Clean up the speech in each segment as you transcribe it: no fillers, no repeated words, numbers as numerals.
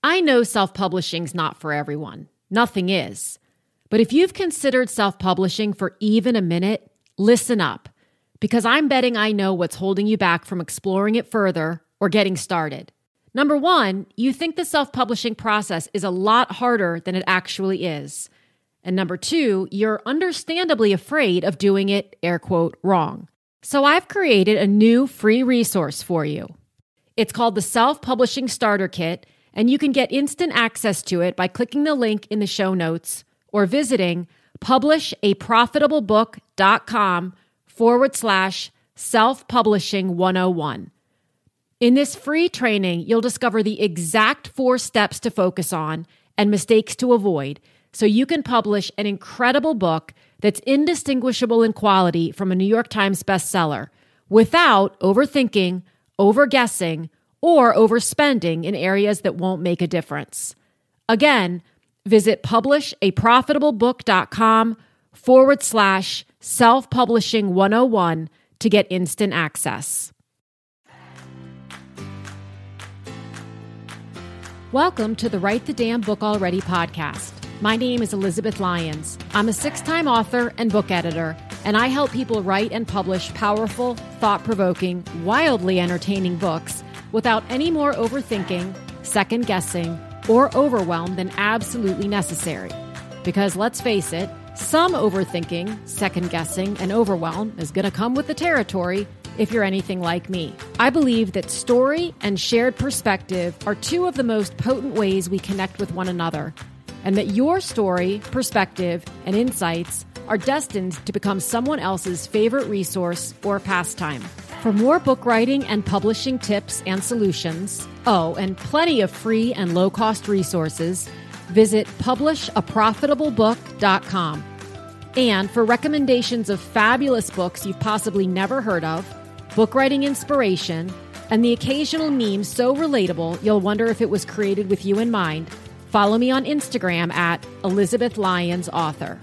I know self-publishing's not for everyone. Nothing is. But if you've considered self-publishing for even a minute, listen up, because I'm betting I know what's holding you back from exploring it further or getting started. Number one, you think the self-publishing process is a lot harder than it actually is. And number two, you're understandably afraid of doing it, air quote, wrong. So I've created a new free resource for you. It's called the Self-Publishing Starter Kit, and you can get instant access to it by clicking the link in the show notes or visiting publishaprofitablebook.com/self-publishing 101. In this free training, you'll discover the exact 4 steps to focus on and mistakes to avoid so you can publish an incredible book that's indistinguishable in quality from a New York Times bestseller without overthinking, overguessing, or overspending in areas that won't make a difference. Again, visit publishaprofitablebook.com/self-publishing 101 to get instant access. Welcome to the Write the Damn Book Already podcast. My name is Elizabeth Lyons. I'm a 6-time author and book editor, and I help people write and publish powerful, thought-provoking, wildly entertaining books without any more overthinking, second-guessing, or overwhelm than absolutely necessary. Because let's face it, some overthinking, second-guessing, and overwhelm is going to come with the territory if you're anything like me. I believe that story and shared perspective are 2 of the most potent ways we connect with one another, and that your story, perspective, and insights are destined to become someone else's favorite resource or pastime. For more book writing and publishing tips and solutions, and plenty of free and low-cost resources, visit publishaprofitablebook.com. And for recommendations of fabulous books you've possibly never heard of, book writing inspiration, and the occasional meme so relatable you'll wonder if it was created with you in mind, follow me on Instagram at Elizabeth Lyons Author.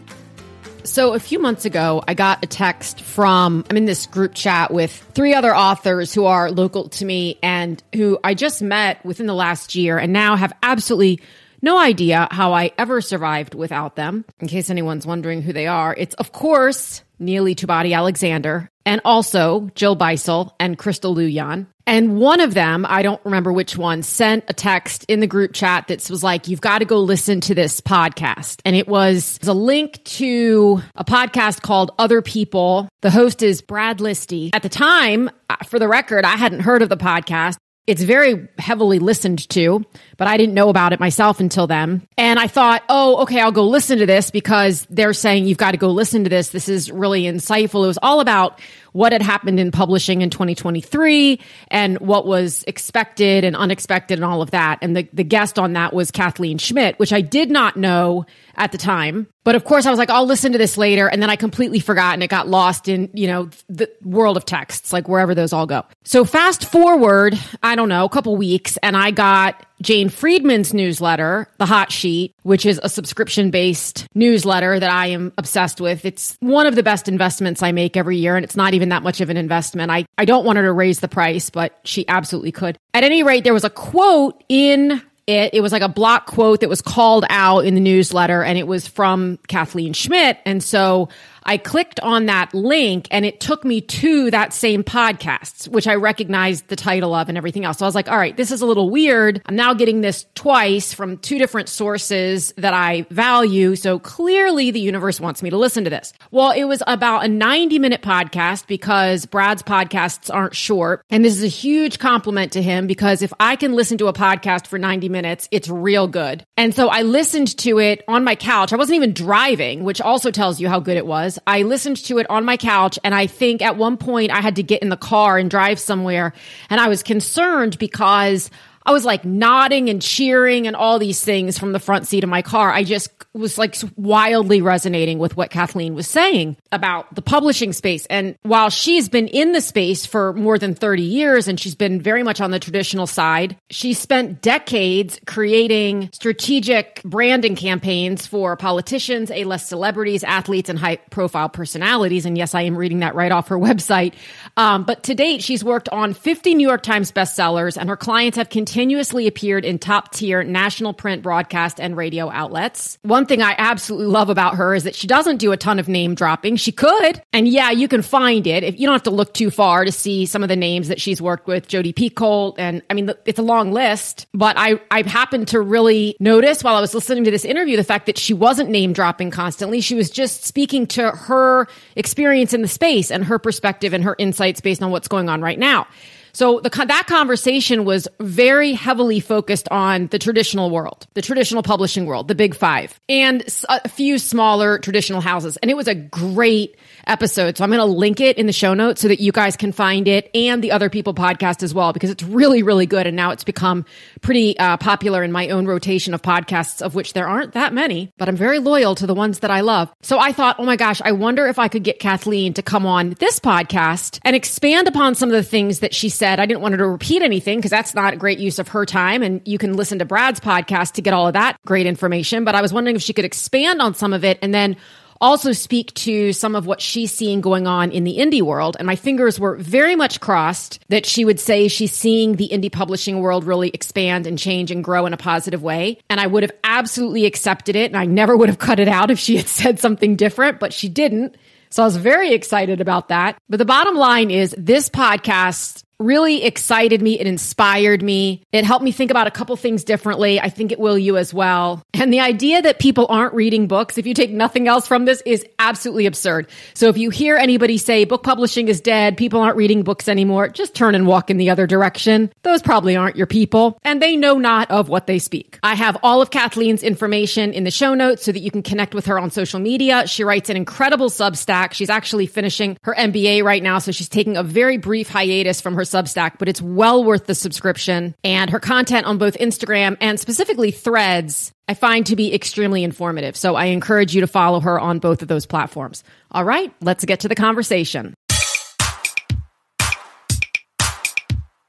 So a few months ago, I got a text I'm in this group chat with 3 other authors who are local to me and who I just met within the last year and now have absolutely no idea how I ever survived without them. In case anyone's wondering who they are, it's, of course, Neely Tubati-Alexander, and also Jill Beisel and Crystal Lujan. And one of them, I don't remember which one, sent a text in the group chat that was like, you've got to go listen to this podcast. And it was a link to a podcast called Other People. The host is Brad Listy. At the time, for the record, I hadn't heard of the podcast. It's very heavily listened to, but I didn't know about it myself until then. And I thought, okay, I'll go listen to this because they're saying you've got to go listen to this. This is really insightful. It was all about what had happened in publishing in 2023 and what was expected and unexpected and all of that. And the guest on that was Kathleen Schmidt, which I did not know at the time. But of course, I was like, I'll listen to this later. And then I completely forgot and it got lost in, the world of texts, like wherever those all go. So fast forward, I don't know, a couple weeks, and I got Jane Friedman's newsletter, The Hot Sheet, which is a subscription-based newsletter that I am obsessed with. It's one of the best investments I make every year, and it's not even that much of an investment. I don't want her to raise the price, but she absolutely could. At any rate, there was a quote in it. It was like a block quote that was called out in the newsletter, and it was from Kathleen Schmidt. And so I clicked on that link and it took me to that same podcast, which I recognized the title of and everything else. So I was like, all right, this is a little weird. I'm now getting this twice from 2 different sources that I value. So clearly the universe wants me to listen to this. Well, it was about a 90-minute podcast because Brad's podcasts aren't short. And this is a huge compliment to him because if I can listen to a podcast for 90 minutes, it's real good. And so I listened to it on my couch. I wasn't even driving, which also tells you how good it was. I listened to it on my couch, and I think at one point I had to get in the car and drive somewhere, and I was concerned because I was like nodding and cheering and all these things from the front seat of my car. I just was like wildly resonating with what Kathleen was saying about the publishing space. And while she's been in the space for more than 30 years and she's been very much on the traditional side, she spent decades creating strategic branding campaigns for politicians, A-list celebrities, athletes, and high-profile personalities. And yes, I am reading that right off her website. But to date, she's worked on 50 New York Times bestsellers, and her clients have continued continuously appeared in top-tier national print broadcast and radio outlets. One thing I absolutely love about her is that she doesn't do a ton of name dropping. She could. And yeah, you can find it. If you don't have to look too far to see some of the names that she's worked with, Jodi Picoult. And I mean, it's a long list, but I happened to really notice while I was listening to this interview, the fact that she wasn't name dropping constantly. She was just speaking to her experience in the space and her perspective and her insights based on what's going on right now. So that conversation was very heavily focused on the traditional world, the traditional publishing world, the big five, and a few smaller traditional houses. And it was a great episode. So I'm going to link it in the show notes so that you guys can find it, and the Other People podcast as well, because it's really, really good. And now it's become pretty popular in my own rotation of podcasts, of which there aren't that many, but I'm very loyal to the ones that I love. So I thought, oh my gosh, I wonder if I could get Kathleen to come on this podcast and expand upon some of the things that she said. I didn't want her to repeat anything because that's not a great use of her time. And you can listen to Brad's podcast to get all of that great information. But I was wondering if she could expand on some of it and then also speak to some of what she's seeing going on in the indie world. And my fingers were very much crossed that she would say she's seeing the indie publishing world really expand and change and grow in a positive way. And I would have absolutely accepted it. And I never would have cut it out if she had said something different, but she didn't. So I was very excited about that. But the bottom line is this podcast really excited me. It inspired me. It helped me think about a couple things differently. I think it will you as well. And the idea that people aren't reading books, if you take nothing else from this, is absolutely absurd. So if you hear anybody say book publishing is dead, people aren't reading books anymore, just turn and walk in the other direction. Those probably aren't your people, and they know not of what they speak. I have all of Kathleen's information in the show notes so that you can connect with her on social media. She writes an incredible Substack. She's actually finishing her MBA right now, so she's taking a very brief hiatus from her Substack, but it's well worth the subscription. And her content on both Instagram and specifically Threads, I find to be extremely informative. So I encourage you to follow her on both of those platforms. All right, let's get to the conversation.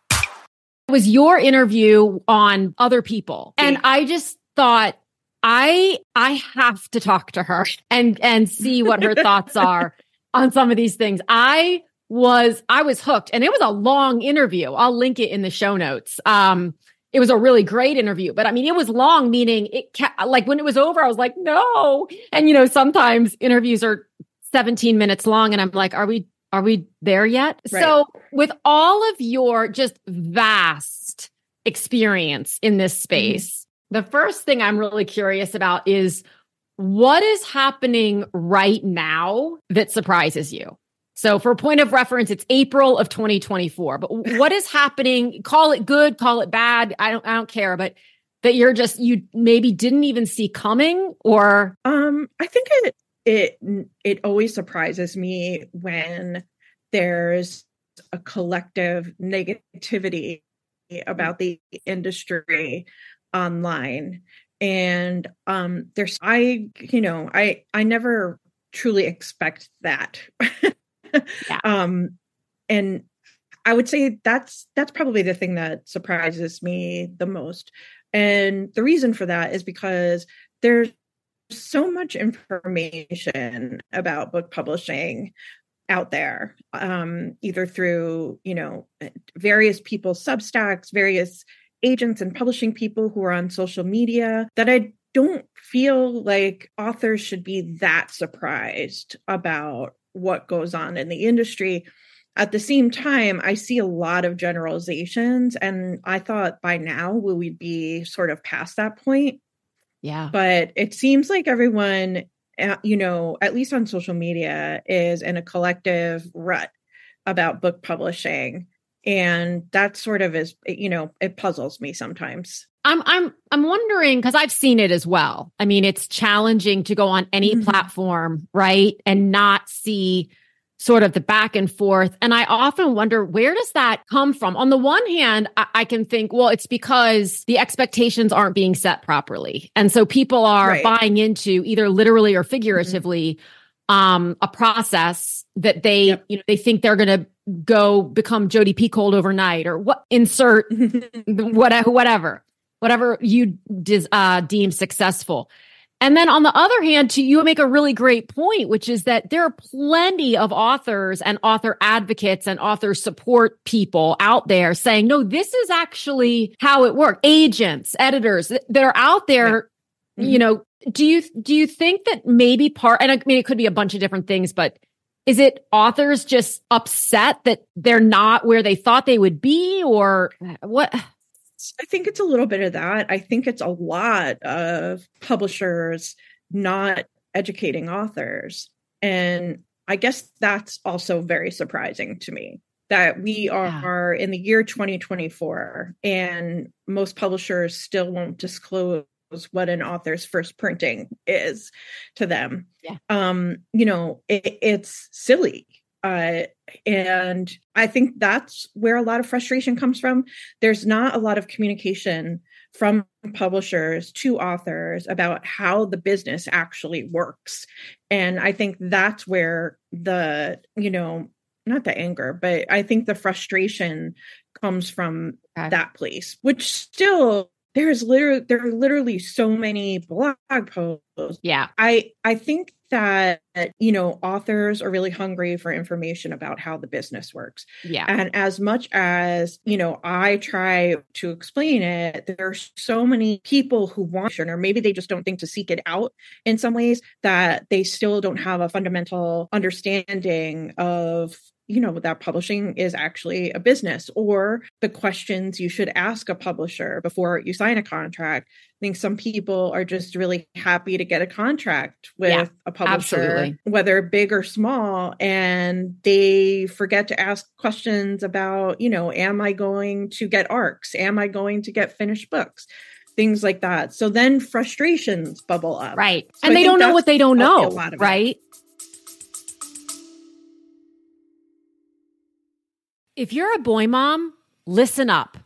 It was your interview on Other People. And I just thought, I have to talk to her and see what her thoughts are on some of these things. I was hooked, and it was a long interview. I'll link it in the show notes. It was a really great interview, but I mean, it was long, meaning like when it was over, I was like, no. And sometimes interviews are 17 minutes long, and I'm like, are we there yet? Right. So with all of your just vast experience in this space, the first thing I'm really curious about is what is happening right now that surprises you? So for a point of reference, it's April of 2024. But what is happening? Call it good, call it bad. I don't care. But that you maybe didn't even see coming, or I think it always surprises me when there's a collective negativity about the industry online. And I never truly expect that. Yeah. And I would say that's probably the thing that surprises me the most. And the reason for that is because there's so much information about book publishing out there, either through, various people's Substacks, various agents and publishing people who are on social media, that I don't feel like authors should be that surprised about what goes on in the industry. At the same time, I see a lot of generalizations, and I thought by now we'd be sort of past that point. Yeah. But it seems like everyone, at least on social media, is in a collective rut about book publishing. And that sort of is, it puzzles me sometimes. I'm wondering, because I've seen it as well. I mean, it's challenging to go on any platform, right, and not see sort of the back and forth. And I often wonder, where does that come from? On the one hand, I can think, well, it's because the expectations aren't being set properly. And so people are buying into, either literally or figuratively, a process that they, they think they're going to go become Jodi Picoult overnight, or whatever you deem successful. And then on the other hand, too, you make a really great point, which is that there are plenty of authors and author advocates and author support people out there saying, no, this is actually how it works. Agents, editors that are out there, Yeah. Mm-hmm. you know, do you think that maybe and I mean, it could be a bunch of different things, but is it authors just upset that they're not where they thought they would be, or what? I think it's a little bit of that. I think it's a lot of publishers not educating authors. And I guess that's also very surprising to me that we are in the year 2024 and most publishers still won't disclose what an author's first printing is to them. Yeah. It's silly. And I think that's where a lot of frustration comes from. There's not a lot of communication from publishers to authors about how the business actually works. And I think that's where not the anger, but I think the frustration comes from that place, which still there are literally so many blog posts. Yeah. I think that, authors are really hungry for information about how the business works. Yeah. And as much as, I try to explain it, there are so many people who want, or maybe they just don't think to seek it out in some ways, that they still don't have a fundamental understanding of that publishing is actually a business, or the questions you should ask a publisher before you sign a contract. I think some people are just really happy to get a contract with a publisher, absolutely, whether big or small, and they forget to ask questions about, am I going to get ARCs? Am I going to get finished books? Things like that. So then frustrations bubble up. Right. So and they don't know what they don't know, right? If you're a boy mom, listen up.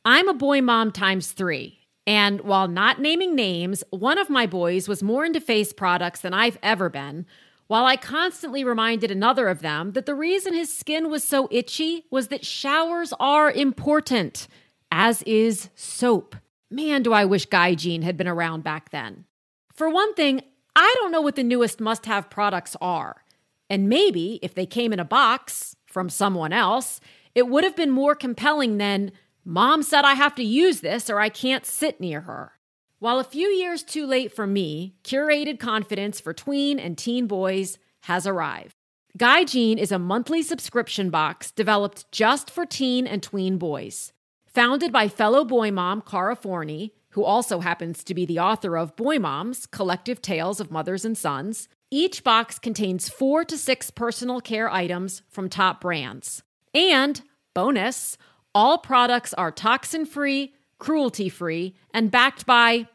I'm a boy mom times 3. And while not naming names, one of my boys was more into face products than I've ever been, while I constantly reminded another of them that the reason his skin was so itchy was that showers are important, as is soap. Man, do I wish Guy Jean had been around back then. For one thing, I don't know what the newest must-have products are. And maybe if they came in a box from someone else, it would have been more compelling than, Mom said I have to use this or I can't sit near her. While a few years too late for me, curated confidence for tween and teen boys has arrived. Guy Jean is a monthly subscription box developed just for teen and tween boys. Founded by fellow boy mom Cara Forney, who also happens to be the author of Boy Moms, Collective Tales of Mothers and Sons, each box contains 4 to 6 personal care items from top brands. And, bonus, all products are toxin-free, cruelty-free, and backed by,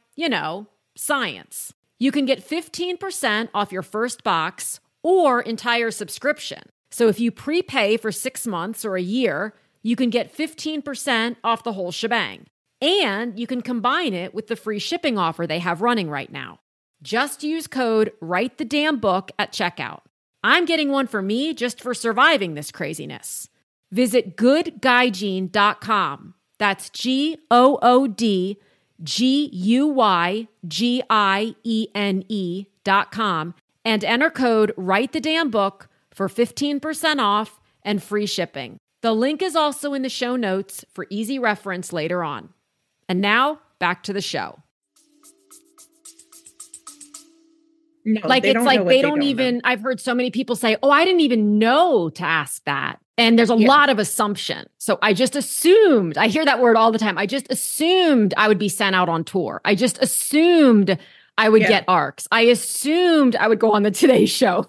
science. You can get 15% off your first box or entire subscription. So if you prepay for 6 months or a year, you can get 15% off the whole shebang. And you can combine it with the free shipping offer they have running right now. Just use code WriteTheDamnBook at checkout. I'm getting one for me just for surviving this craziness. Visit goodguyjean.com. That's GOODGUYGIENE.com and enter code WriteTheDamnBook for 15% off and free shipping. The link is also in the show notes for easy reference later on. And now, back to the show. No, they don't even, I've heard so many people say, I didn't even know to ask that. And there's a lot of assumption. So I just assumed, I hear that word all the time. I just assumed I would be sent out on tour. I just assumed I would get ARCs. I assumed I would go on the Today Show,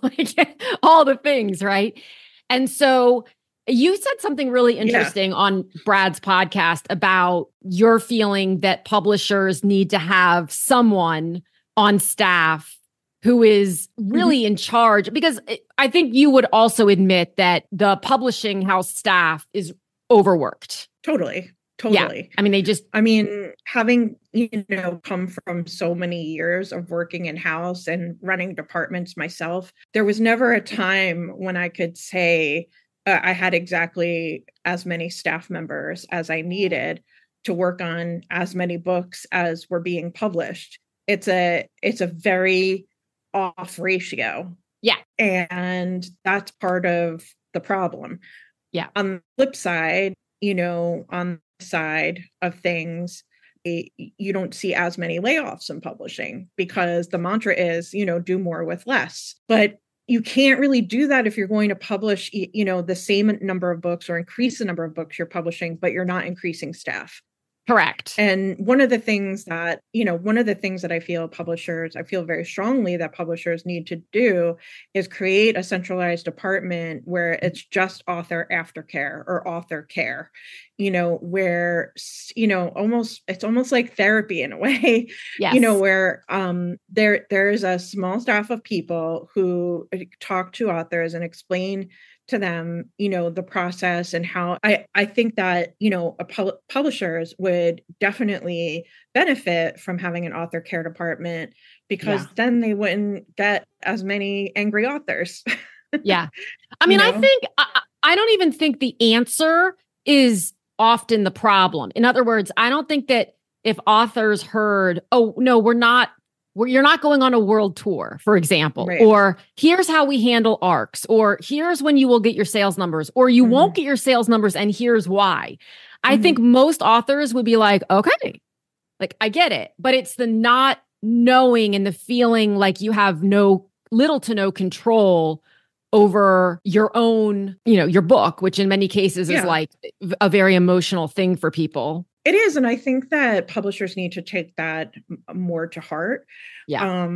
all the things, right? And so you said something really interesting on Brad's podcast about your feeling that publishers need to have someone on staff who is really in charge, because I think you would also admit that the publishing house staff is overworked. Totally. Yeah. I mean, having, come from so many years of working in-house and running departments myself, there was never a time when I could say I had exactly as many staff members as I needed to work on as many books as were being published. it's a very off ratio. Yeah. And that's part of the problem. Yeah. On the flip side, on the side of things, you don't see as many layoffs in publishing because the mantra is, do more with less. But you can't really do that if you're going to publish, the same number of books or increase the number of books you're publishing, but you're not increasing staff. Correct. And one of the things that I feel very strongly that publishers need to do is create a centralized department where it's just author aftercare or author care, where, it's almost like therapy in a way, yes. Where there's a small staff of people who talk to authors and explain to them, the process and how I think that, publishers would definitely benefit from having an author care department because then they wouldn't get as many angry authors. Yeah. I mean, I think, I don't even think the answer is often the problem. In other words, I don't think that if authors heard, oh, no, you're not going on a world tour, for example, right. Or here's how we handle arcs, or here's when you will get your sales numbers, or you won't get your sales numbers, and here's why. I think most authors would be like, okay, like I get it, but it's the not knowing and the feeling like you have little to no control over your own, your book, which in many cases is like a very emotional thing for people. It is. And I think that publishers need to take that more to heart. Yeah.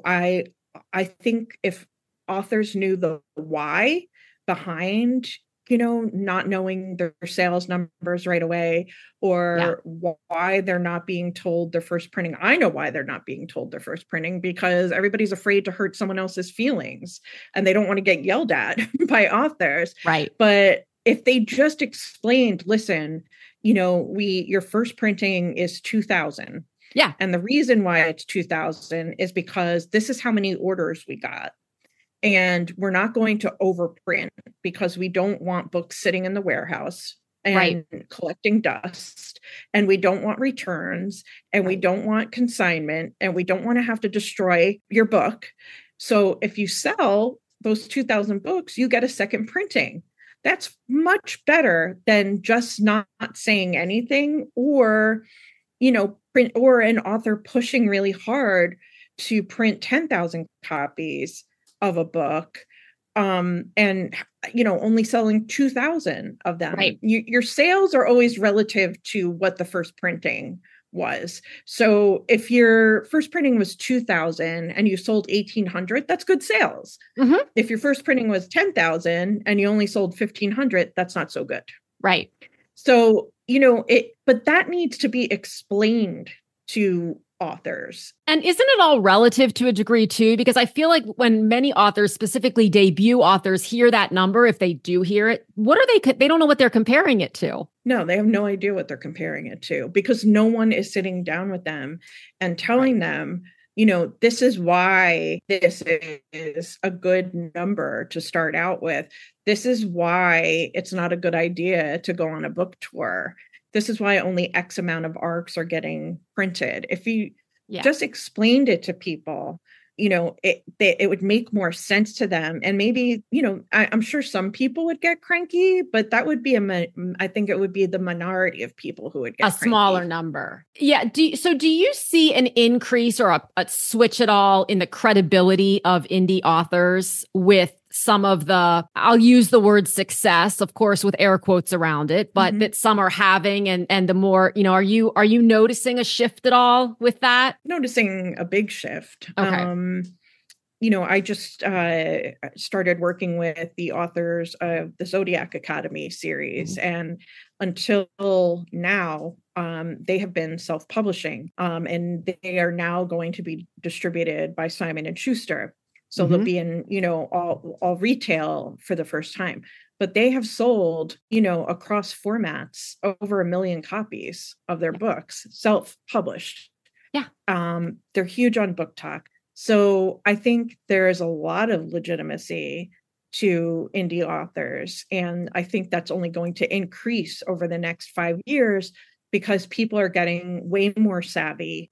I think if authors knew the why behind, not knowing their sales numbers right away or why they're not being told their first printing. I know why they're not being told their first printing because everybody's afraid to hurt someone else's feelings and they don't want to get yelled at by authors. Right. But if they just explained, listen, your first printing is 2,000. Yeah. And the reason why it's 2,000 is because this is how many orders we got. And we're not going to overprint because we don't want books sitting in the warehouse and collecting dust. And we don't want returns and we don't want consignment and we don't want to have to destroy your book. So if you sell those 2,000 books, you get a second printing. That's much better than just not saying anything or, print or an author pushing really hard to print 10,000 copies of a book and, only selling 2,000 of them. Right. Your sales are always relative to what the first printing was. So if your first printing was 2,000 and you sold 1,800, that's good sales. Mm-hmm. If your first printing was 10,000 and you only sold 1,500, that's not so good. Right. So, but that needs to be explained to authors. And isn't it all relative to a degree too? Because I feel like when many authors, specifically debut authors, hear that number, if they do hear it, they don't know what they're comparing it to. No, they have no idea what they're comparing it to because no one is sitting down with them and telling them, this is why this is a good number to start out with. This is why it's not a good idea to go on a book tour. This is why only X amount of arcs are getting printed. If you just explained it to people, it would make more sense to them. And maybe, I'm sure some people would get cranky, but that would be I think it would be the minority of people who would get a smaller number. Yeah. Do you see an increase or a switch at all in the credibility of indie authors with some of I'll use the word success, of course, with air quotes around it, but that some are having and the more, are you noticing a shift at all with that? Noticing a big shift. Okay. I just started working with the authors of the Zodiac Academy series. And until now, they have been self-publishing and they are now going to be distributed by Simon & Schuster. So they'll be in, all retail for the first time. But they have sold, across formats, over 1 million copies of their books, self-published. Yeah. They're huge on Book Talk. So I think there is a lot of legitimacy to indie authors. And I think that's only going to increase over the next 5 years because people are getting way more savvy.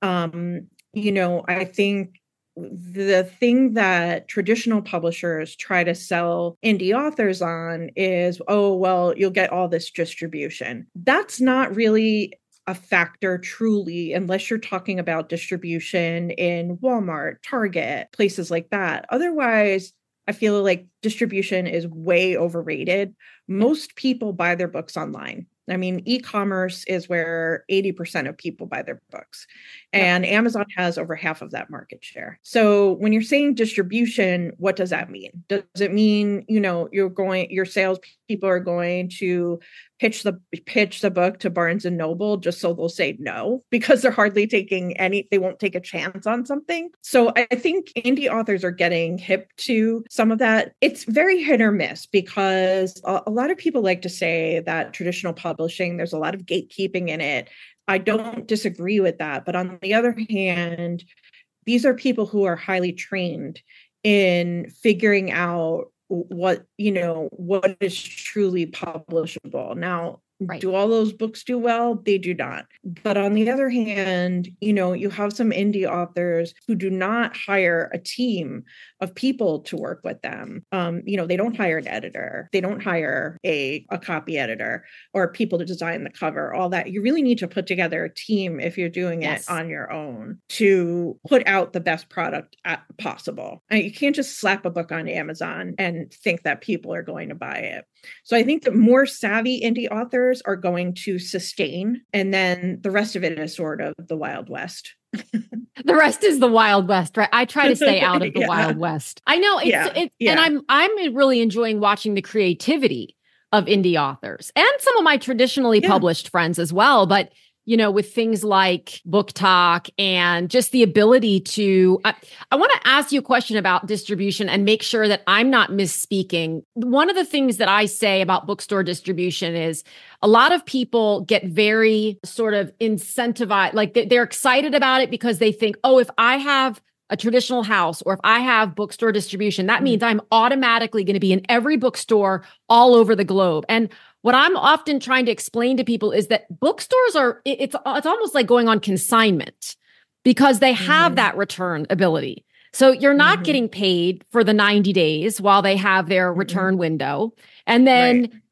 I think the thing that traditional publishers try to sell indie authors on is, oh, well, you'll get all this distribution. That's not really a factor truly, unless you're talking about distribution in Walmart, Target, places like that. Otherwise, I feel like distribution is way overrated. Most people buy their books online. I mean, e-commerce is where 80% of people buy their books, and Amazon has over half of that market share. So when you're saying distribution, what does that mean? Does it mean, your salespeople are going to pitch the book to Barnes and Noble just so they'll say no, because they're hardly they won't take a chance on something. So I think indie authors are getting hip to some of that. It's very hit or miss, because a lot of people like to say that traditional publishing, there's a lot of gatekeeping in it. I don't disagree with that. But on the other hand, these are people who are highly trained in figuring out what is truly publishable. Now, do all those books do well? They do not. But on the other hand, you have some indie authors who do not hire a team of people to work with them. They don't hire an editor. They don't hire a copy editor or people to design the cover, all that. You really need to put together a team if you're doing it on your own to put out the best product possible. You can't just slap a book on Amazon and think that people are going to buy it. So I think the more savvy indie authors are going to sustain, and then the rest of it is sort of the Wild West. The rest is the Wild West, right? I try to stay out of the Wild West. I know and I'm really enjoying watching the creativity of indie authors and some of my traditionally published friends as well. But with things like Book Talk and just the ability to, I want to ask you a question about distribution and make sure that I'm not misspeaking. One of the things that I say about bookstore distribution is a lot of people get very sort of incentivized, like they're excited about it because they think, oh, if I have a traditional house or if I have bookstore distribution, that means I'm automatically going to be in every bookstore all over the globe. And what I'm often trying to explain to people is that bookstores it's almost like going on consignment because they have that return ability. So you're not getting paid for the 90 days while they have their return window. And then,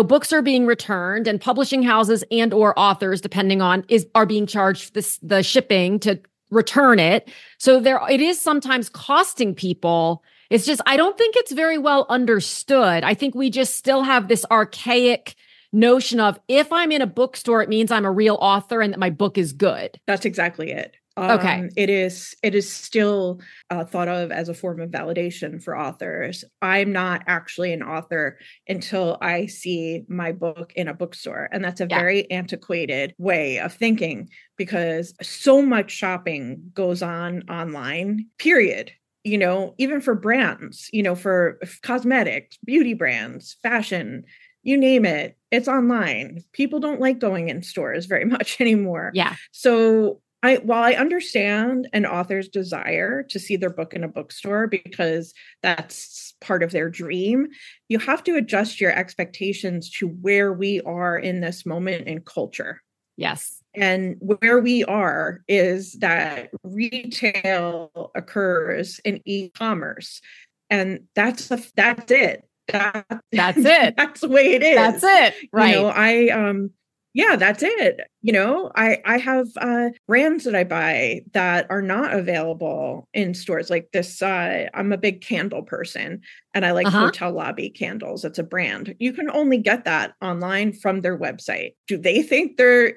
books are being returned and publishing houses and or authors, depending on, are being charged the shipping to return it. So it is sometimes costing people. It's just, I don't think it's very well understood. I think we just still have this archaic notion of, if I'm in a bookstore, it means I'm a real author and that my book is good. That's exactly it. Okay. It is still thought of as a form of validation for authors. I'm not actually an author until I see my book in a bookstore. And that's a very antiquated way of thinking, because so much shopping goes on online, period. Even for brands, for cosmetics, beauty brands, fashion, you name it, it's online. People don't like going in stores very much anymore. Yeah. So while I understand an author's desire to see their book in a bookstore because that's part of their dream, you have to adjust your expectations to where we are in this moment in culture. Yes. And where we are is that retail occurs in e-commerce. And that's it. That's it. That's the way it is. That's it. Right. That's it. I have brands that I buy that are not available in stores like this. I'm a big candle person and I like hotel lobby candles. It's a brand. You can only get that online from their website. Do they think they're,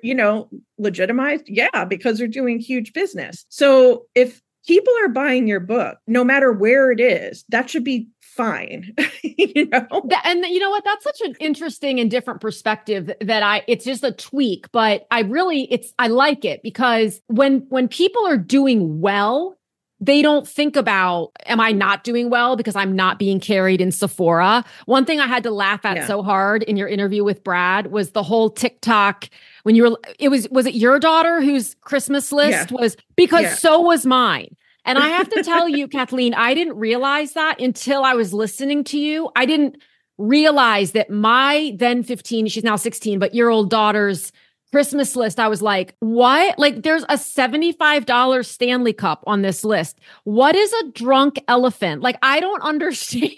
legitimized? Yeah, because they're doing huge business. So if people are buying your book, no matter where it is, that should be fine. And you know what? That's such an interesting and different perspective that it's just a tweak, but I like it because when people are doing well, they don't think about, am I not doing well because I'm not being carried in Sephora? One thing I had to laugh at so hard in your interview with Brad was the whole TikTok when was it your daughter whose Christmas list was, because so was mine. And I have to tell you, Kathleen, I didn't realize that until I was listening to you. I didn't realize that my then 15, she's now 16, but year-old daughter's Christmas list, I was like, what? Like there's a $75 Stanley Cup on this list. What is a drunk elephant? Like, I don't understand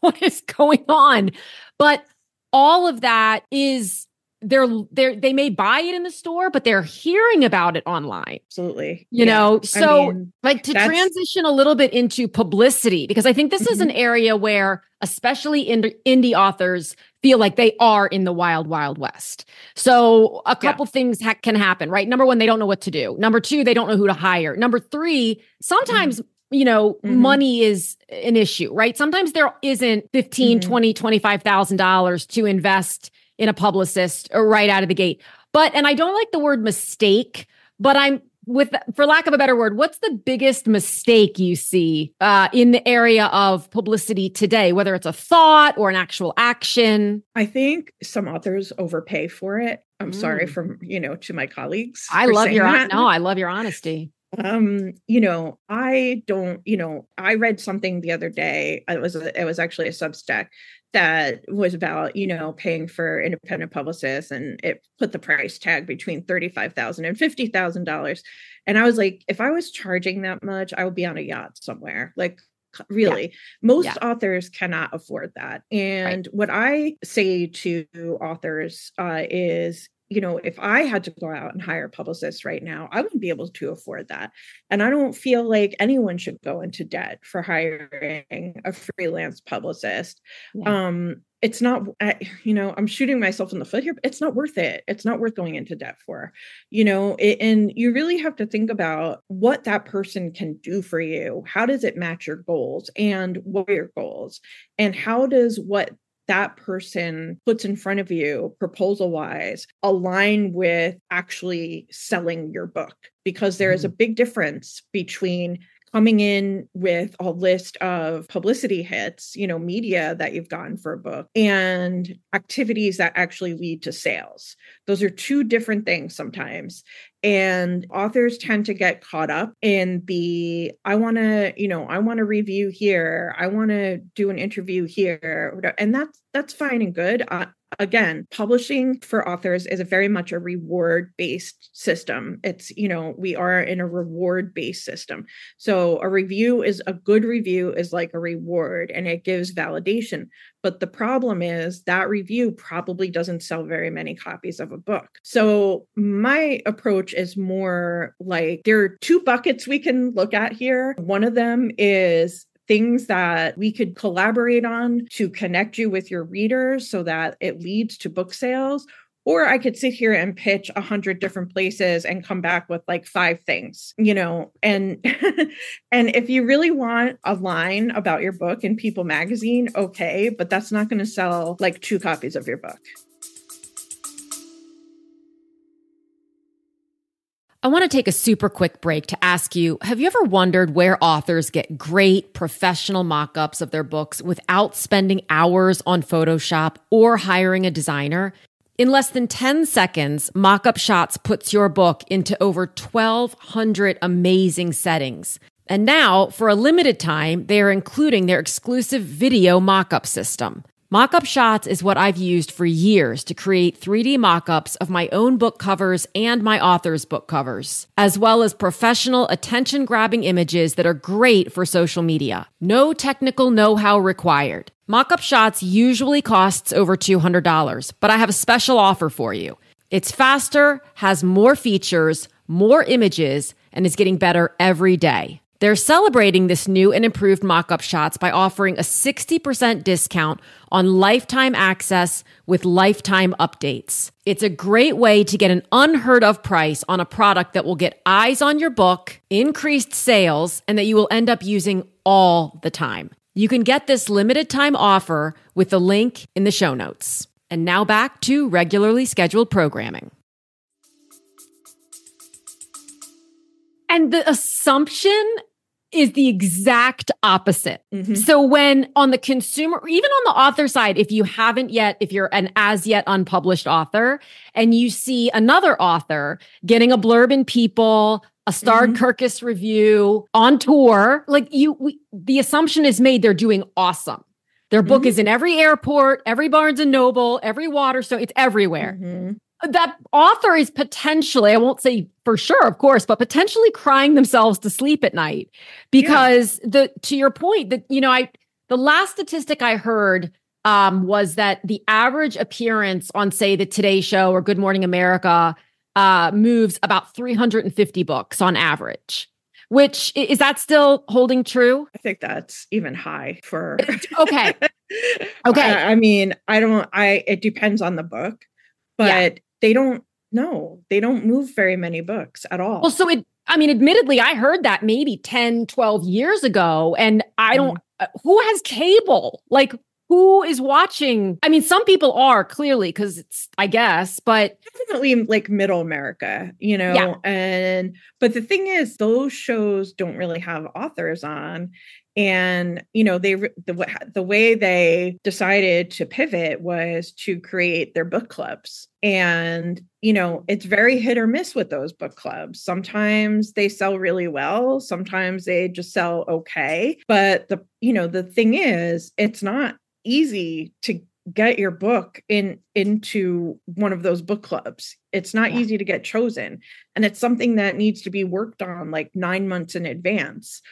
what is going on. But all of that is they may buy it in the store, but they're hearing about it online. Absolutely. You know, so like to transition a little bit into publicity, because I think this is an area where especially indie authors feel like they are in the wild, wild west. So a couple things can happen, right? Number one, they don't know what to do. Number two, they don't know who to hire. Number three, sometimes you know, money is an issue, right? Sometimes there isn't $15,000, $20,000, $25,000 to invest in a publicist or right out of the gate. But, and I don't like the word mistake, but for lack of a better word, what's the biggest mistake you see in the area of publicity today, whether it's a thought or an actual action? I think some authors overpay for it. I'm sorry to my colleagues. I love your honesty. I read something the other day. It was actually a Substack that was about, paying for independent publicists, and it put the price tag between $35,000 and $50,000. And I was like, if I was charging that much, I would be on a yacht somewhere. Like, really, most authors cannot afford that. And what I say to authors is, if I had to go out and hire a publicist right now, I wouldn't be able to afford that. And I don't feel like anyone should go into debt for hiring a freelance publicist. Yeah. It's not, I'm shooting myself in the foot here, but it's not worth it. It's not worth going into debt for, and you really have to think about what that person can do for you. How does it match your goals, and what are your goals, and how does what that person puts in front of you proposal wise align with actually selling your book? Because there is a big difference between coming in with a list of publicity hits, media that you've gotten for a book, and activities that actually lead to sales. Those are two different things sometimes. And authors tend to get caught up in I want to review here. I want to do an interview here. And that's fine and good. Again, publishing for authors is very much a reward-based system. It's, we are in a reward-based system. So a good review is like a reward, and it gives validation. But the problem is that review probably doesn't sell very many copies of a book. So my approach is more like there are two buckets we can look at here. One of them is things that we could collaborate on to connect you with your readers so that it leads to book sales. Or I could sit here and pitch 100 different places and come back with like 5 things, and and if you really want a line about your book in People magazine, okay, but that's not going to sell like 2 copies of your book. I want to take a super quick break to ask you, have you ever wondered where authors get great professional mock-ups of their books without spending hours on Photoshop or hiring a designer? In less than 10 seconds, Mock-Up Shots puts your book into over 1,200 amazing settings. And now, for a limited time, they are including their exclusive video mock-up system. Mock-Up Shots is what I've used for years to create 3D mock-ups of my own book covers and my author's book covers, as well as professional attention-grabbing images that are great for social media. No technical know-how required. Mock-Up Shots usually costs over $200, but I have a special offer for you. It's faster, has more features, more images, and is getting better every day. They're celebrating this new and improved Mock-Up Shots by offering a 60% discount on lifetime access with lifetime updates. It's a great way to get an unheard of price on a product that will get eyes on your book, increased sales, and that you will end up using all the time. You can get this limited time offer with the link in the show notes. And now back to regularly scheduled programming. And the assumption is the exact opposite. Mm-hmm. So when on the consumer, even on the author side, if you're an as yet unpublished author and you see another author getting a blurb in People, a starred Kirkus review on tour, the assumption is made they're doing awesome. Their book is in every airport, every Barnes and Noble, every Waterstone, it's everywhere. Mm-hmm. that author is potentially, I won't say for sure, of course, but potentially crying themselves to sleep at night because to your point that, the last statistic I heard was that the average appearance on, say, the Today Show or Good Morning America moves about 350 books on average. Which is that still holding true? I think that's even high for. Okay. Okay. I mean, it depends on the book, but they don't move very many books at all. Well, admittedly, I heard that maybe 10, 12 years ago, and I don't, who has cable? Like, who is watching? I mean, some people are clearly because it's, I guess, but definitely like middle America, but the thing is, those shows don't really have authors on. And, the way they decided to pivot was to create their book clubs. And, it's very hit or miss with those book clubs. Sometimes they sell really well. Sometimes they just sell okay. But the thing is, it's not easy to get your book into one of those book clubs. It's not easy to get chosen. And it's something that needs to be worked on like 9 months in advance.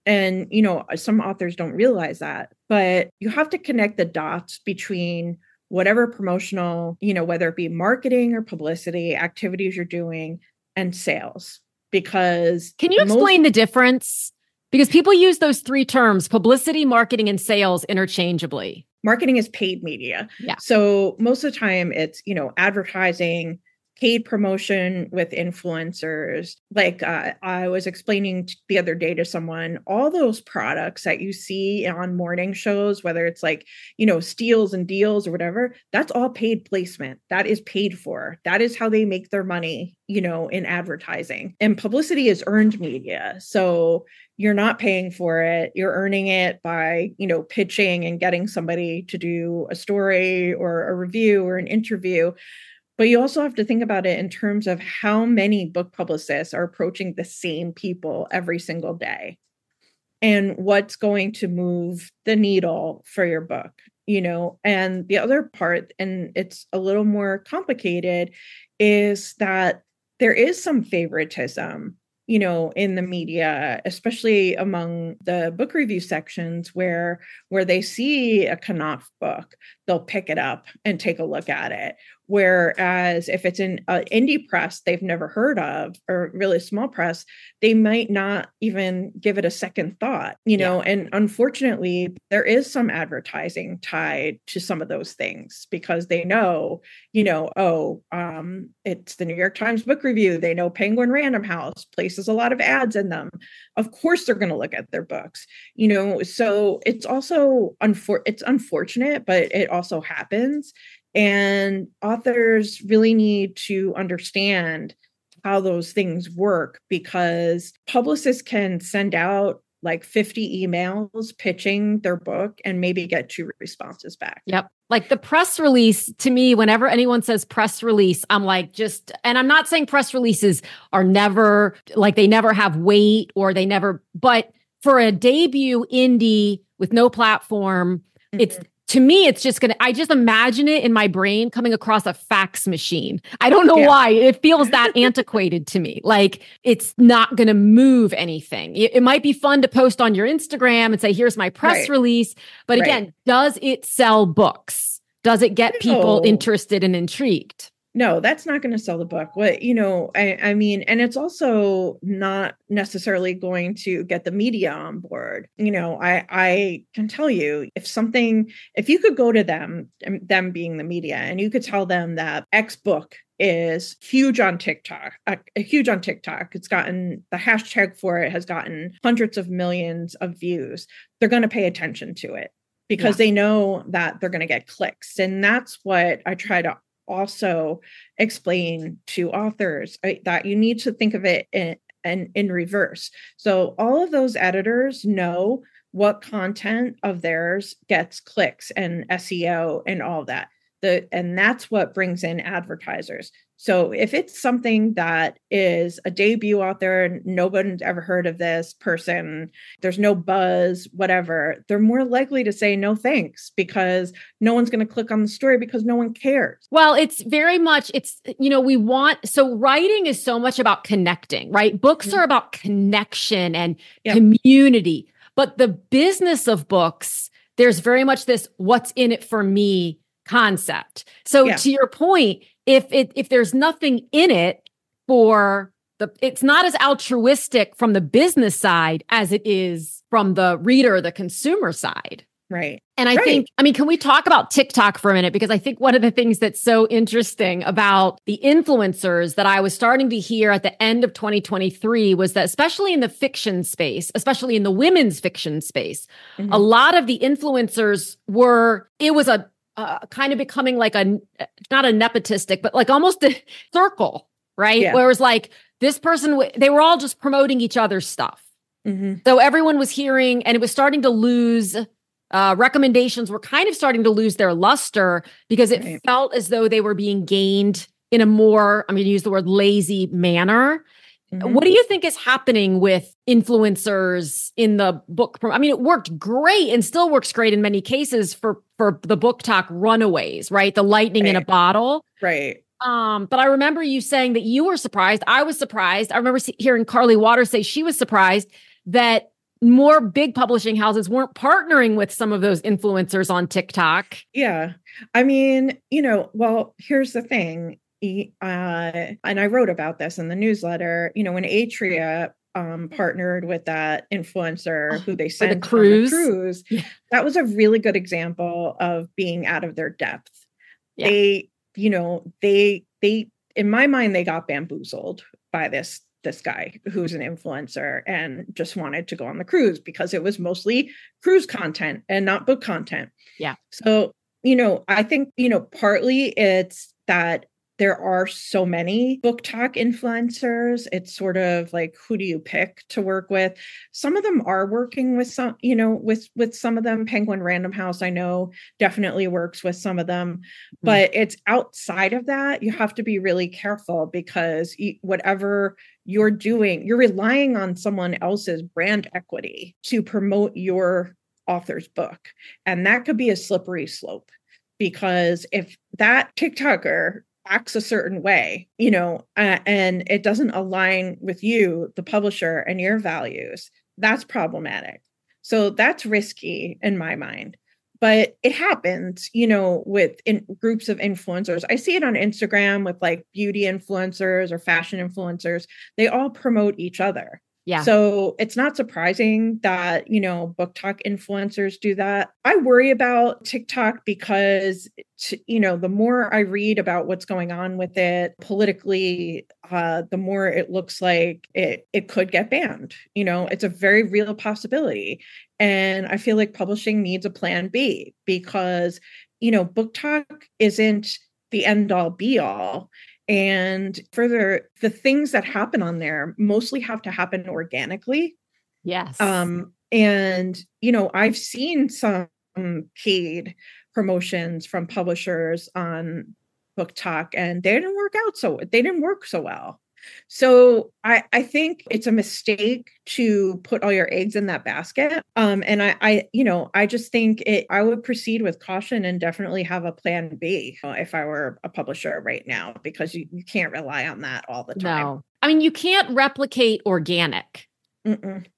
And, some authors don't realize that, but you have to connect the dots between whatever promotional, whether it be marketing or publicity activities you're doing and sales. Because can you explain the difference? Because people use those three terms, publicity, marketing, and sales interchangeably. Marketing is paid media. Yeah. So most of the time it's, advertising, paid promotion with influencers. Like I was explaining the other day to someone, all those products that you see on morning shows, whether it's like, steals and deals or whatever, that's all paid placement. That is paid for. That is how they make their money, in advertising. And publicity is earned media. So you're not paying for it. You're earning it by, pitching and getting somebody to do a story or a review or an interview. But you also have to think about it in terms of how many book publicists are approaching the same people every single day and what's going to move the needle for your book, And the other part, and it's a little more complicated, is that there is some favoritism, in the media, especially among the book review sections where they see a Knopf book, they'll pick it up and take a look at it. Whereas if it's in an indie press they've never heard of, or really small press, they might not even give it a second thought, and unfortunately there is some advertising tied to some of those things because they know, it's the New York Times book review. They know Penguin Random House places a lot of ads in them. Of course, they're going to look at their books, so it's also it's unfortunate, but it also happens. And authors really need to understand how those things work because publicists can send out like 50 emails pitching their book and maybe get 2 responses back. Yep. Like the press release, to me, whenever anyone says press release, I'm like, and I'm not saying press releases are never, like they never have weight or they never, but for a debut indie with no platform, it's, to me, it's just I just imagine it in my brain coming across a fax machine. I don't know why. It feels that antiquated to me. Like it's not going to move anything. It might be fun to post on your Instagram and say, here's my press release. But again, does it sell books? Does it get people interested and intrigued? No, that's not going to sell the book. I mean, and it's also not necessarily going to get the media on board. I can tell you if you could go to them being the media, and you could tell them that X book is huge on TikTok, It's gotten the hashtag for it has gotten hundreds of millions of views. They're going to pay attention to it because they know that they're going to get clicks. And that's what I try to also explain to authors, that you need to think of it in reverse. So all of those editors know what content of theirs gets clicks and SEO and all that. And that's what brings in advertisers. So if it's something that is a debut out there and nobody's ever heard of this person, there's no buzz, whatever, they're more likely to say no thanks, because no one's going to click on the story because no one cares. Well, it's very much, so writing is so much about connecting, right? Books are about connection and community, but the business of books, there's very much this what's in it for me concept. So to your point, if there's nothing in it it's not as altruistic from the business side as it is from the reader, the consumer side. Right. And I think, can we talk about TikTok for a minute? Because I think one of the things that's so interesting about the influencers that I was starting to hear at the end of 2023 was that, especially in the fiction space, especially in the women's fiction space, a lot of the influencers it was a kind of becoming like not a nepotistic, but like almost a circle, right? Yeah. Where it was like this person, they were all just promoting each other's stuff. So everyone was hearing, and it was starting to lose, recommendations were kind of starting to lose their luster, because it felt as though they were being gained in a more, I'm going to use the word lazy manner. What do you think is happening with influencers in the book? It worked great and still works great in many cases for the book talk runaways, right? The lightning in a bottle. Right. But I remember you saying that you were surprised. I was surprised. I remember hearing Carly Waters say she was surprised that more big publishing houses weren't partnering with some of those influencers on TikTok. Yeah. Well, here's the thing. And I wrote about this in the newsletter, when Atria partnered with that influencer who they sent on the cruise, that was a really good example of being out of their depth. Yeah. They in my mind, they got bamboozled by this guy who's an influencer and just wanted to go on the cruise because it was mostly cruise content and not book content. Yeah. So, I think, partly it's that there are so many book talk influencers. It's sort of like, who do you pick to work with? Some of them are working with some, with some of them. Penguin Random House, I know, definitely works with some of them, but it's outside of that. You have to be really careful, because whatever you're doing, you're relying on someone else's brand equity to promote your author's book. And that could be a slippery slope, because if that TikToker acts a certain way, and it doesn't align with you, the publisher, and your values, that's problematic. So that's risky in my mind. But it happens, with groups of influencers. I see it on Instagram with like beauty influencers or fashion influencers. They all promote each other. Yeah. So it's not surprising that, book talk influencers do that. I worry about TikTok because, the more I read about what's going on with it politically, the more it looks like it could get banned. It's a very real possibility. And I feel like publishing needs a plan B, because, book talk isn't the end all be all. And further, the things that happen on there mostly have to happen organically. Yes. And, I've seen some paid promotions from publishers on Book Talk, and they didn't work so well. So I think it's a mistake to put all your eggs in that basket. And I just think I would proceed with caution and definitely have a plan B if I were a publisher right now, because you can't rely on that all the time. No, you can't replicate organic.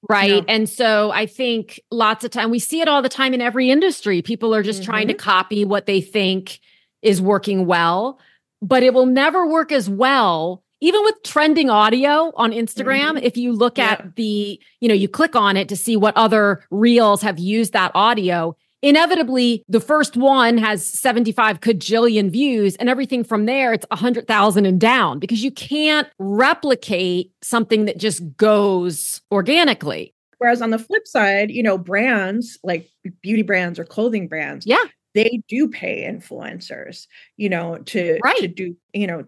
Right. No. And so I think lots of time, we see it all the time in every industry. People are just trying to copy what they think is working well, but it will never work as well. Even with trending audio on Instagram, if you look at you click on it to see what other reels have used that audio, inevitably the first one has 75 kajillion views, and everything from there, it's 100,000 and down, because you can't replicate something that just goes organically. Whereas on the flip side, brands like beauty brands or clothing brands, they do pay influencers, to do,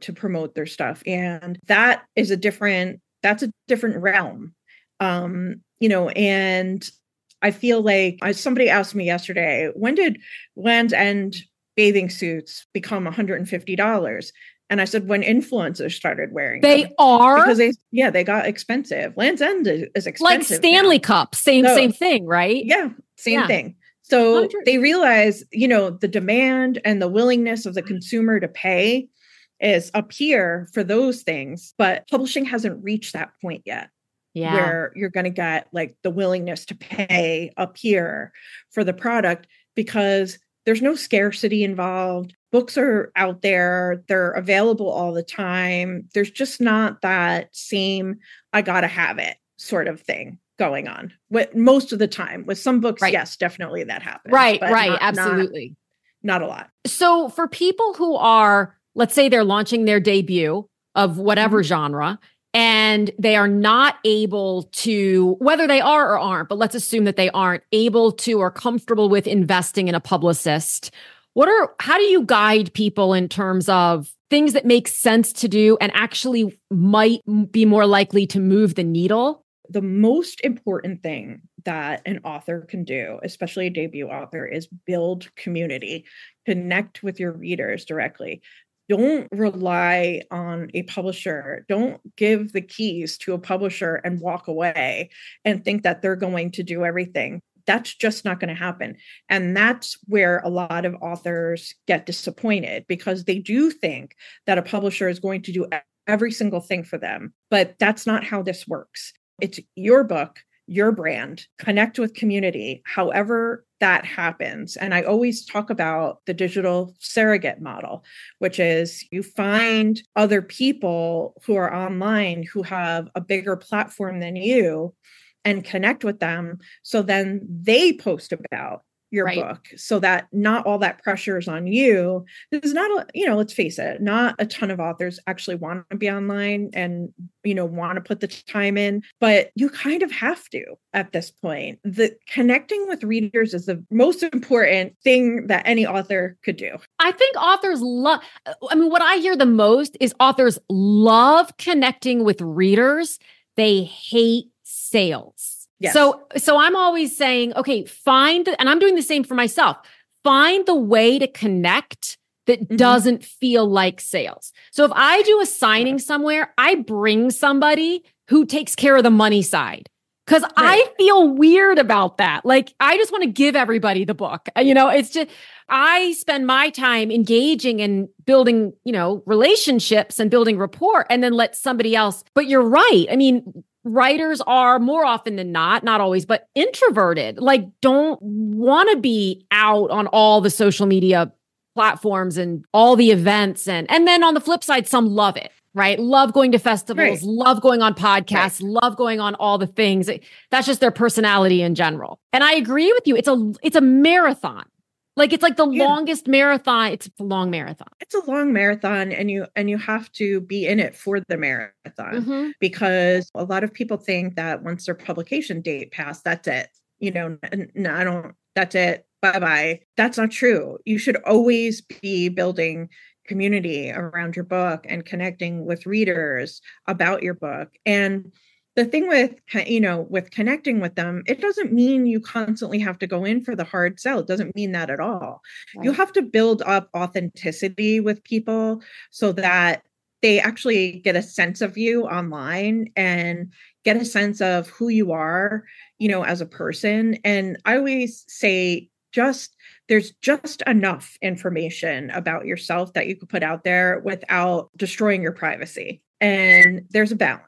to promote their stuff. And that is a different realm. And I feel like somebody asked me yesterday, when did Land's End bathing suits become $150. And I said, when influencers started wearing they them. are Because they got expensive. Land's End is expensive. like Stanley now. Cup, same thing, right? Yeah, same thing. So 100. they realize, the demand and the willingness of the consumer to pay is up here for those things, but publishing hasn't reached that point yet. Yeah. Where you're going to get like the willingness to pay up here for the product, because there's no scarcity involved. Books are out there. They're available all the time. There's just not that same, I got to have it sort of thing going on most of the time. With some books, yes, definitely that happens. Right, but absolutely. Not a lot. So for people who are, let's say they're launching their debut of whatever genre, and they are not able to, whether they are or aren't, but let's assume that they aren't able to or comfortable with investing in a publicist. How do you guide people in terms of things that make sense to do and actually might be more likely to move the needle? The most important thing that an author can do, especially a debut author, is build community, connect with your readers directly. Don't rely on a publisher. Don't give the keys to a publisher and walk away and think that they're going to do everything. That's just not going to happen. And that's where a lot of authors get disappointed, because they do think that a publisher is going to do every single thing for them. But that's not how this works. It's your book, your brand, connect with community, however that happens. And I always talk about the digital surrogate model, which is you find other people who are online who have a bigger platform than you and connect with them. So then they post about your book, so that not all that pressure is on you. There's not let's face it, not a ton of authors actually want to be online and, want to put the time in, but you kind of have to at this point. The connecting with readers is the most important thing that any author could do. I think authors what I hear the most is authors love connecting with readers. They hate sales. Yes. So I'm always saying, okay, and I'm doing the same for myself. Find the way to connect that doesn't feel like sales. So if I do a signing somewhere, I bring somebody who takes care of the money side, because I feel weird about that. Like, I just want to give everybody the book. It's just, I spend my time engaging and building, relationships and building rapport, and then let somebody else. But you're right. I mean, writers are more often than not always, but introverted, like don't want to be out on all the social media platforms and all the events. And then on the flip side, some love it, right? Love going to festivals, love going on podcasts, love going on all the things. That's just their personality in general. And I agree with you. It's a marathon. Like, it's like the longest marathon. It's a long marathon. It's a long marathon, and you have to be in it for the marathon, because a lot of people think that once their publication date passed, that's it. That's it. Bye-bye. That's not true. You should always be building community around your book and connecting with readers about your book. And the thing with connecting with them, it doesn't mean you constantly have to go in for the hard sell. It doesn't mean that at all. Right. You have to build up authenticity with people so that they actually get a sense of you online and get a sense of who you are, as a person. And I always say, there's just enough information about yourself that you could put out there without destroying your privacy. And there's a balance.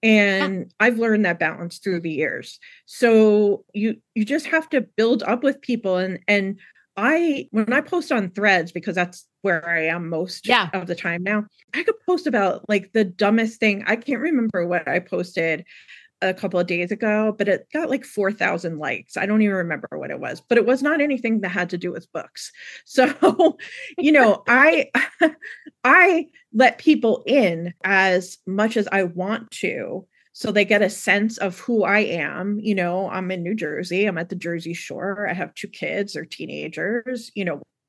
And I've learned that balance through the years. So you just have to build up with people. And when I post on Threads, because that's where I am most of the time now, I could post about like the dumbest thing. I can't remember what I posted a couple of days ago, but it got like 4,000 likes. I don't even remember what it was, but it was not anything that had to do with books. So, I let people in as much as I want to, so they get a sense of who I am. I'm in New Jersey. I'm at the Jersey Shore. I have 2 kids. They're teenagers.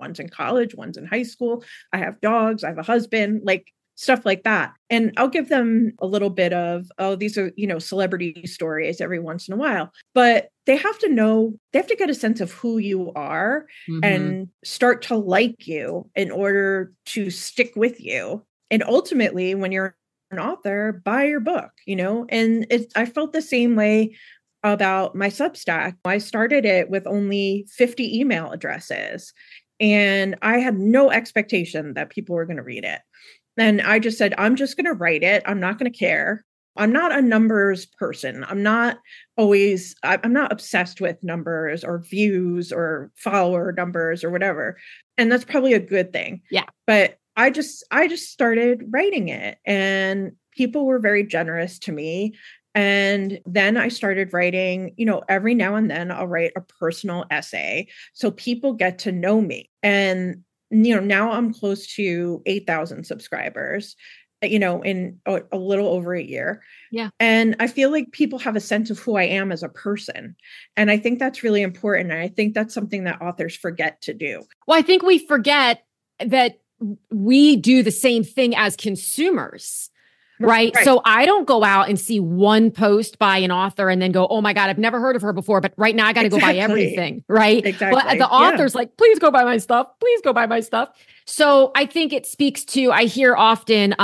One's in college, one's in high school. I have dogs. I have a husband. Like, stuff like that. And I'll give them a little bit of, oh, these are, celebrity stories every once in a while. But they have to get a sense of who you are and start to like you in order to stick with you. And ultimately, when you're an author, buy your book, and I felt the same way about my Substack. I started it with only 50 email addresses, and I had no expectation that people were going to read it. And I just said, I'm just going to write it. I'm not going to care. I'm not a numbers person. I'm not obsessed with numbers or views or follower numbers or whatever. And that's probably a good thing. Yeah. But I just started writing it, and people were very generous to me. And then I started writing, every now and then I'll write a personal essay so people get to know me. And now I'm close to 8,000 subscribers, in a little over a year. Yeah. And I feel like people have a sense of who I am as a person. And I think that's really important. And I think that's something that authors forget to do. Well, I think we forget that we do the same thing as consumers. Right. So I don't go out and see one post by an author and then go, oh my God, I've never heard of her before, but right now I got to go buy everything. Right. Exactly. But the author's like, please go buy my stuff. Please go buy my stuff. So I think it speaks to, I hear often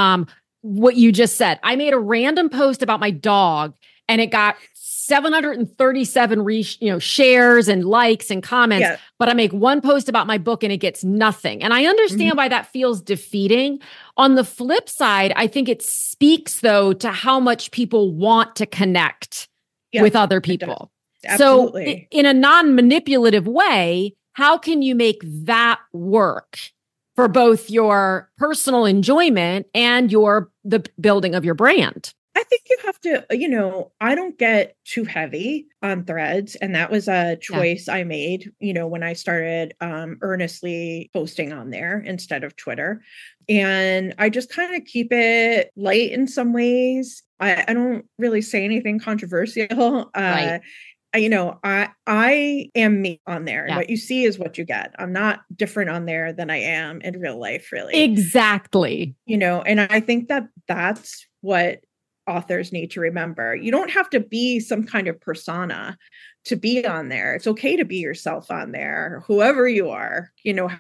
what you just said. I made a random post about my dog and it got 737 shares and likes and comments, but I make one post about my book and it gets nothing. And I understand why that feels defeating. On the flip side, I think it speaks though to how much people want to connect with other people. Absolutely. So in a non-manipulative way, how can you make that work for both your personal enjoyment and the building of your brand? I think you have to, I don't get too heavy on threads. And that was a choice I made, when I started earnestly posting on there instead of Twitter. And I just kind of keep it light in some ways. I don't really say anything controversial. Right. I am me on there. And what you see is what you get. I'm not different on there than I am in real life, really. Exactly. And I think that that's what authors need to remember. You don't have to be some kind of persona to be on there. It's okay to be yourself on there, whoever you are,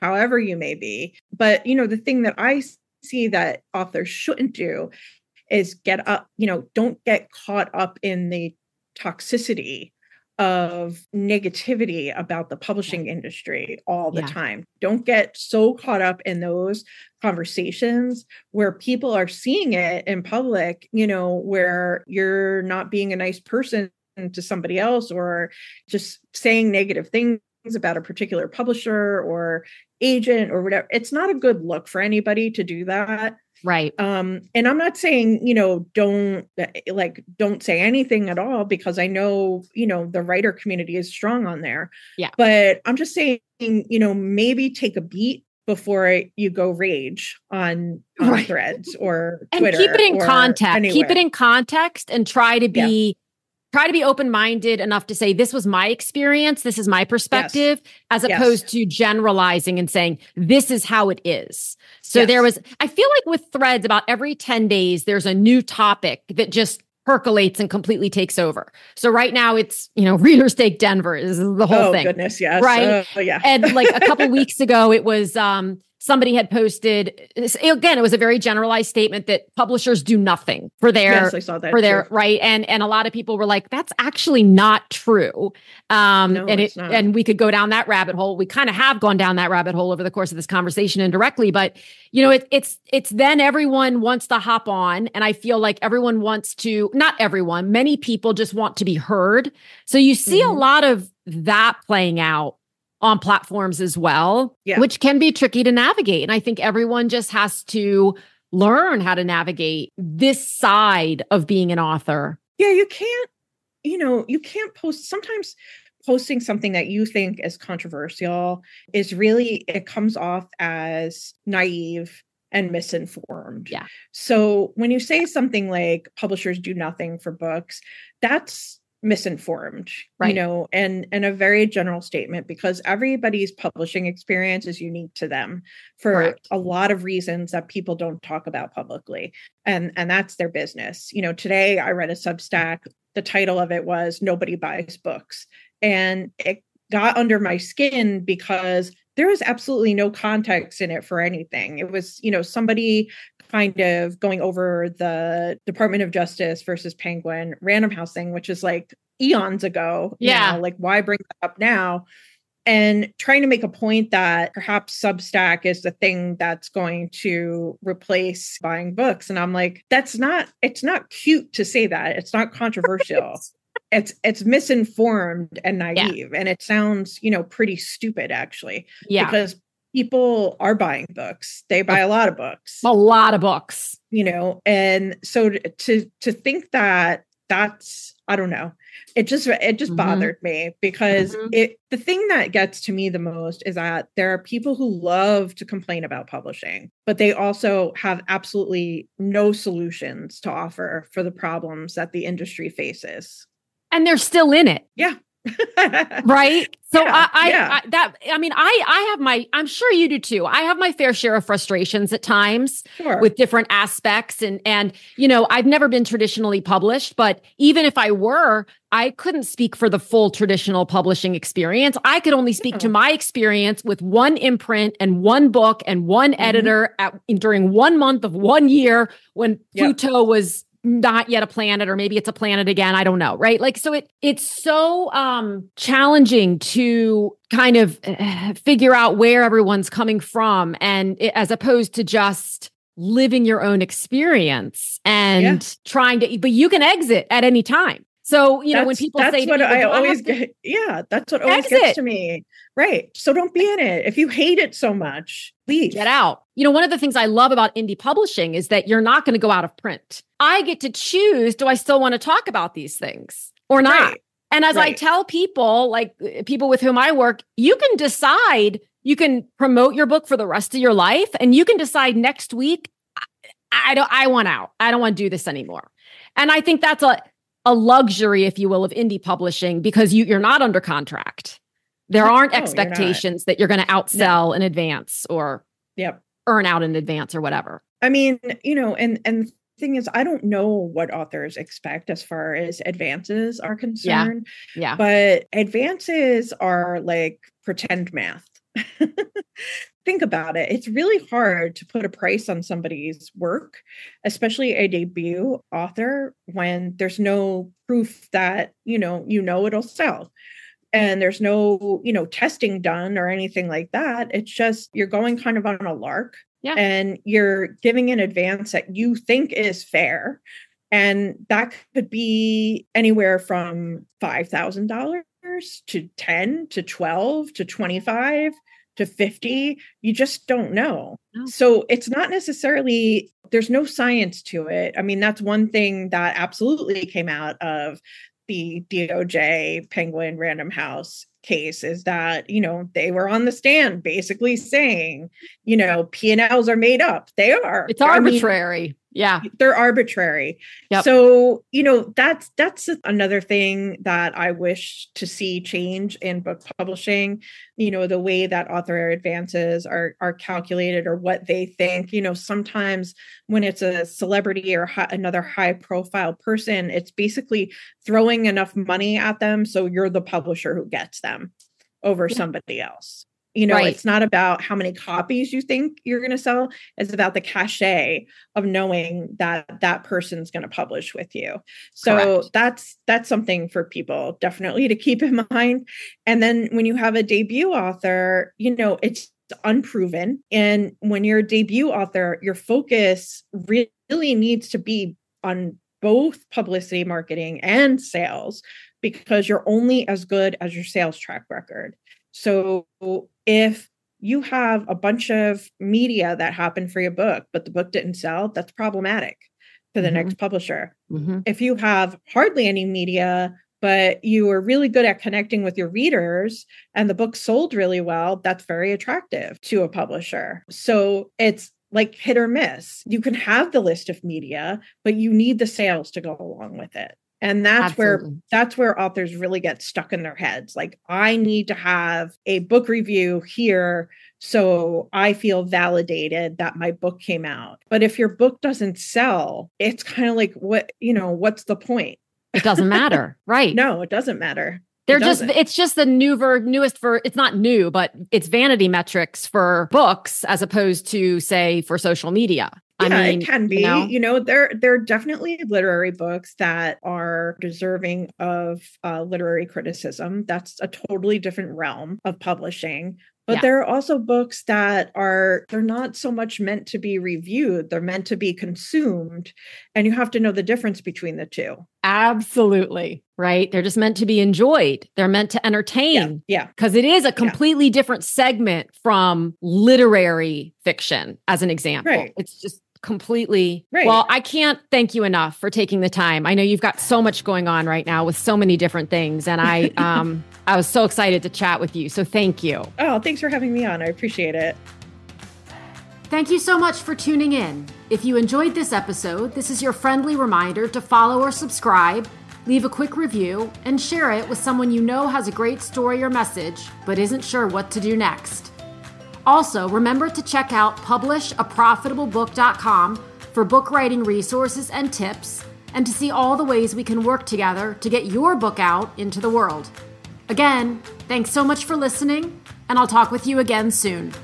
however you may be. But, the thing that I see that authors shouldn't do is don't get caught up in the toxicity of negativity about the publishing industry all the time. Don't get so caught up in those conversations where people are seeing it in public, where you're not being a nice person to somebody else or just saying negative things about a particular publisher or agent or whatever. It's not a good look for anybody to do that. Right. And I'm not saying, don't say anything at all, because I know, the writer community is strong on there. Yeah. But I'm just saying, maybe take a beat before you go rage on threads or Twitter. And keep it in context. Anywhere. Keep it in context and try to be open-minded enough to say, this was my experience. This is my perspective, as opposed to generalizing and saying, this is how it is. So I feel like with threads, about every 10 days, there's a new topic that just percolates and completely takes over. So right now it's, Reader's Take Denver is the whole thing. Oh, goodness, yes. Right? And like a couple weeks ago, it was... somebody had posted, again, it was a very generalized statement that publishers do nothing for their, I saw that right. And a lot of people were like, that's actually not true. No, it's not. And we could go down that rabbit hole. We kind of have gone down that rabbit hole over the course of this conversation indirectly, but it's then everyone wants to hop on. And I feel like everyone wants to, not everyone, many people just want to be heard. So you see a lot of that playing out on platforms as well, which can be tricky to navigate. And I think everyone just has to learn how to navigate this side of being an author. Yeah, you can't post. Sometimes posting something that you think is controversial it comes off as naive and misinformed. Yeah. So when you say something like publishers do nothing for books, that's misinformed, Right. and a very general statement, because everybody's publishing experience is unique to them for Correct. a lot of reasons that people don't talk about publicly. And that's their business. Today I read a Substack. The title of it was "Nobody Buys Books." And it got under my skin because there was absolutely no context in it for anything. It was, somebody kind of going over the Department of Justice versus Penguin Random House thing, which is like eons ago. Yeah. Like, why bring that up now? And trying to make a point that perhaps Substack is the thing that's going to replace buying books. And I'm like, it's not cute to say that. It's not controversial. It's misinformed and naive. And it sounds, pretty stupid, actually. Yeah. Because people are buying books. They buy a lot of books. A lot of books. And so to think that that's, I don't know. It just bothered me, because the thing that gets to me the most is that there are people who love to complain about publishing, but they also have absolutely no solutions to offer for the problems that the industry faces. And they're still in it. Yeah. Right. So yeah. I'm sure you do too. I have my fair share of frustrations at times with different aspects. And, I've never been traditionally published, but even if I were, I couldn't speak for the full traditional publishing experience. I could only speak to my experience with one imprint and one book and one editor during 1 month of 1 year when Pluto was not yet a planet, or maybe it's a planet again. I don't know. Right. Like, so it's so challenging to kind of figure out where everyone's coming from, and as opposed to just living your own experience and trying to, but you can exit at any time. So, when people say, that's what I always get. Yeah. That's what always gets to me. Right. So don't be in it. If you hate it so much, leave. Get out. One of the things I love about indie publishing is that you're not going to go out of print. I get to choose, do I still want to talk about these things or not? Right. And as I tell people, like people with whom I work, you can decide, you can promote your book for the rest of your life, and you can decide next week, I want out. I don't want to do this anymore. And I think that's a luxury, if you will, of indie publishing, because you're not under contract. There aren't expectations that you're going to outsell in advance or earn out in advance or whatever. I mean, and the thing is, I don't know what authors expect as far as advances are concerned. Yeah. But advances are like pretend math. Think about it. It's really hard to put a price on somebody's work, especially a debut author, when there's no proof that, it'll sell. And there's no, testing done or anything like that. It's just, you're going kind of on a lark, and you're giving an advance that you think is fair. And that could be anywhere from $5,000 to 10 to 12 to 25 to 50. You just don't know. No. So it's not necessarily, there's no science to it. I mean, that's one thing that absolutely came out of the DOJ Penguin Random House case, is that, they were on the stand basically saying, P&Ls are made up. They are. It's arbitrary. They're arbitrary. Yep. So, that's another thing that I wish to see change in book publishing, the way that author advances are calculated, or what they think. Sometimes when it's a celebrity or another high profile person, it's basically throwing enough money at them so you're the publisher who gets them over somebody else. It's not about how many copies you think you're going to sell. It's about the cachet of knowing that that person's going to publish with you. So that's something for people definitely to keep in mind. And then when you have a debut author, it's unproven. And when you're a debut author, your focus really needs to be on both publicity, marketing, and sales, because you're only as good as your sales track record. So if you have a bunch of media that happened for your book, but the book didn't sell, that's problematic for the next publisher. If you have hardly any media, but you are really good at connecting with your readers and the book sold really well, that's very attractive to a publisher. So it's like hit or miss. You can have the list of media, but you need the sales to go along with it. And that's Absolutely. where authors really get stuck in their heads. Like, I need to have a book review here so I feel validated that my book came out. But if your book doesn't sell, it's kind of like, what's the point? It doesn't matter. Right. No, it doesn't matter. It's just the it's not new, but it's vanity metrics for books as opposed to, say, for social media. Yeah, I mean, it can be. There are definitely literary books that are deserving of literary criticism. That's a totally different realm of publishing. But there are also books that they're not so much meant to be reviewed. They're meant to be consumed. And you have to know the difference between the two. Absolutely. Right. They're just meant to be enjoyed. They're meant to entertain. Yeah. Because it is a completely different segment from literary fiction, as an example. Right. It's just completely right. Well, I can't thank you enough for taking the time. I know you've got so much going on right now with so many different things, and I was so excited to chat with you. So thank you. Oh, thanks for having me on. I appreciate it. Thank you so much for tuning in. If you enjoyed this episode, this is your friendly reminder to follow or subscribe, leave a quick review, and share it with someone you know has a great story or message, but isn't sure what to do next. Also, remember to check out publishaprofitablebook.com for book writing resources and tips, and to see all the ways we can work together to get your book out into the world. Again, thanks so much for listening, and I'll talk with you again soon.